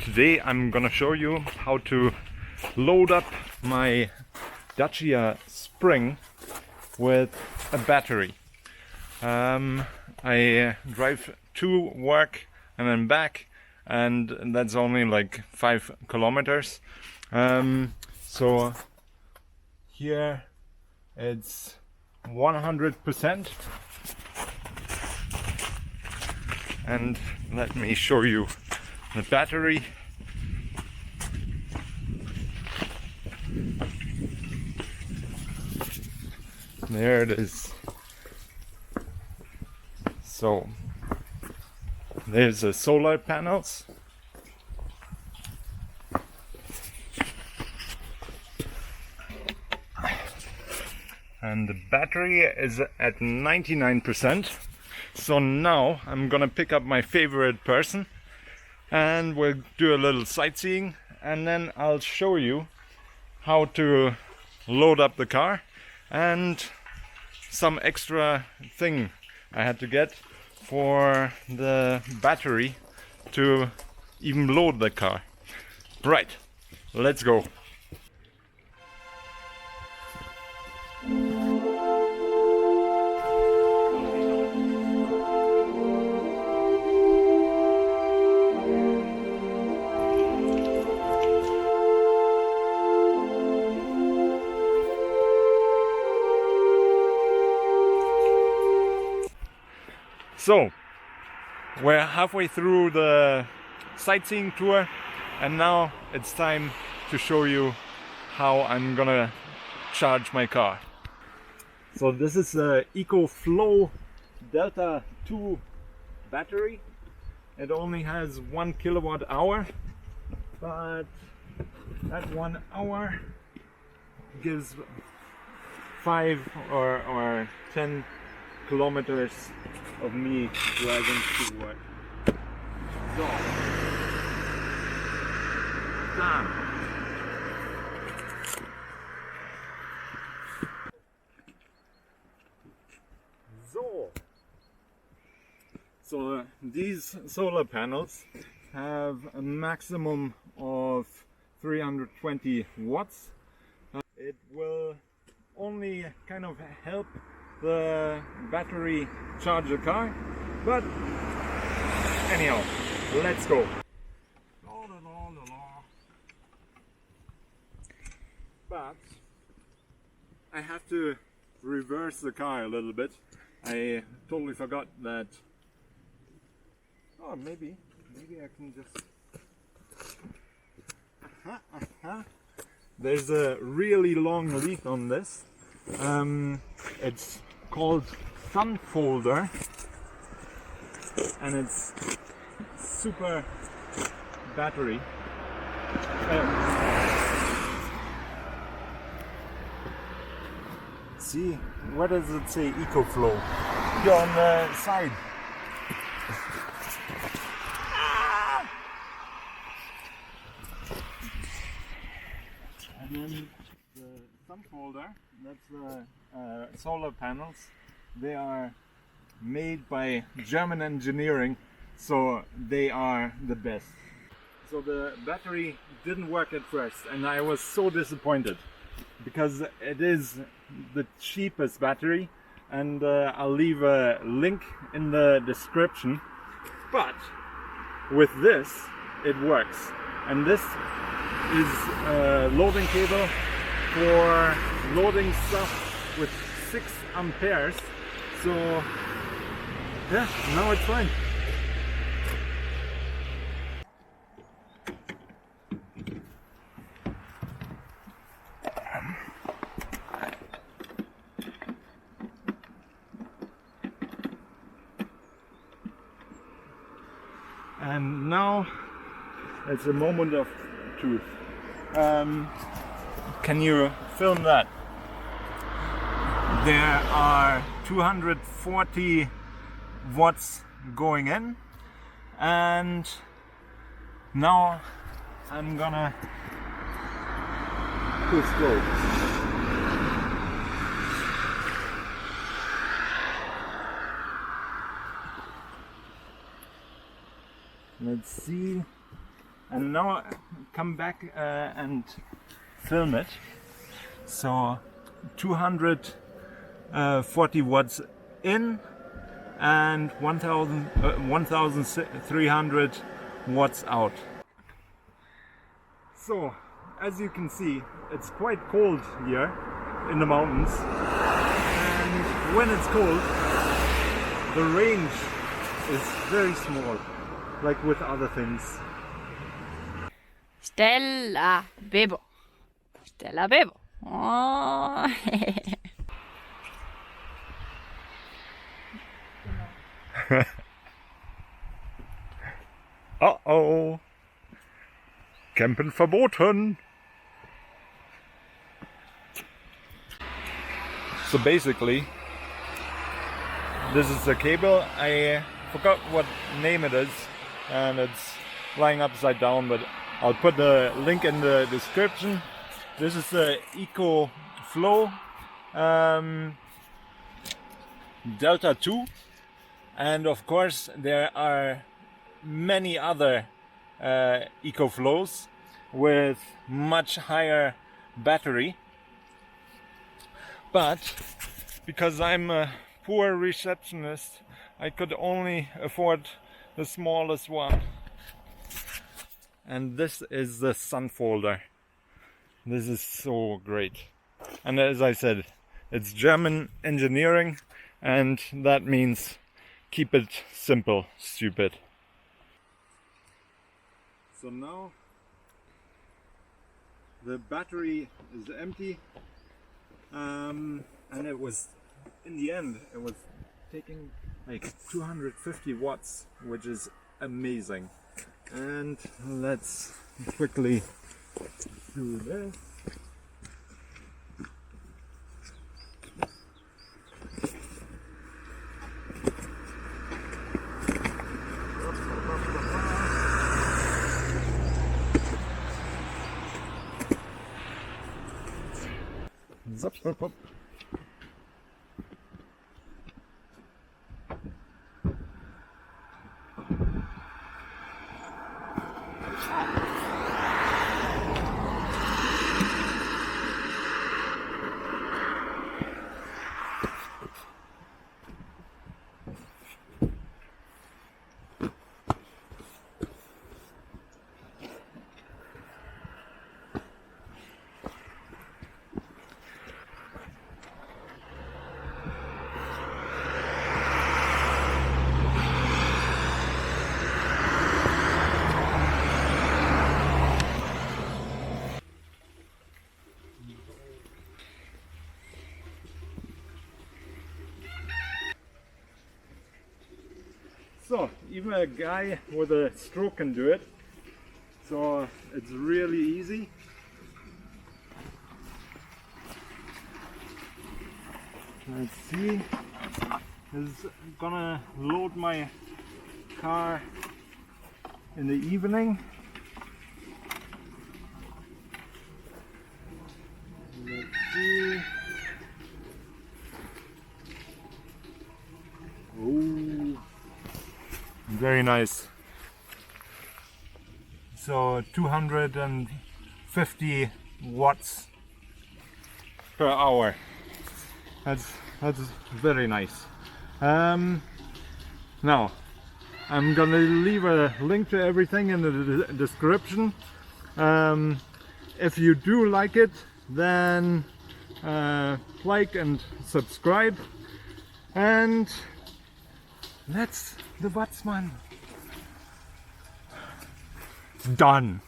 Today I'm gonna show you how to load up my Dacia Spring with a battery. I drive to work and then back, and that's only like 5 kilometers. So here it's 100%, and let me show you the battery. There it is. So there's the solar panels, and the battery is at 99%. So now I'm gonna pick up my favorite person and we'll do a little sightseeing, and then I'll show you how to load up the car and some extra thing I had to get for the battery to even load the car. Right, let's go. So we're halfway through the sightseeing tour, and now it's time to show you how I'm gonna charge my car. So this is the EcoFlow Delta 2 battery. It only has 1 kilowatt hour, but that 1 hour gives 5 or 10 kilometers of me driving to work. So, done. So these solar panels have a maximum of 320 watts. It will only kind of help the battery charge the car, but anyhow, let's go. But I have to reverse the car a little bit. I totally forgot that. Oh, maybe I can just. There's a really long lead on this. It's called Sun Folder, and it's super battery. See, where does it say EcoFlow? Here on the side. And then the Sun Folder, that's the solar panels. They are made by German engineering, so they are the best. So the battery didn't work at first, and I was so disappointed because it is the cheapest battery, and I'll leave a link in the description. But with this it works, and this is a loading cable for loading stuff with 6 amperes. So yeah, now it's fine. And now it's a moment of truth. Can you film that? There are 240 watts going in, and now I'm gonna push go. Let's see and now come back and film it. So 240 watts in and 1300 watts out. So as you can see, it's quite cold here in the mountains, and when it's cold the range is very small, like with other things. Stella Bebo. Stella Bebo. Oh. Uh-oh. Campen verboten. So basically, this is the cable. I forgot what name it is, and it's lying upside down, but I'll put the link in the description. This is the EcoFlow Delta 2, and of course there are many other EcoFlows with much higher battery, but because I'm a poor receptionist, I could only afford the smallest one, and this is the sun folder. This is so great, and as I said, it's German engineering, and that means keep it simple, stupid. So now the battery is empty, and it was, in the end, it was taking like 250 watts, which is amazing. And let's quickly do this. Zap, zap, zap. So even a guy with a stroke can do it, so it's really easy. Let's see, this is gonna load my car in the evening. Let's see. Oh, very nice. So 250 watts per hour. That's very nice. Now I'm gonna leave a link to everything in the description. If you do like it, then like and subscribe, and that's the Watzmann done.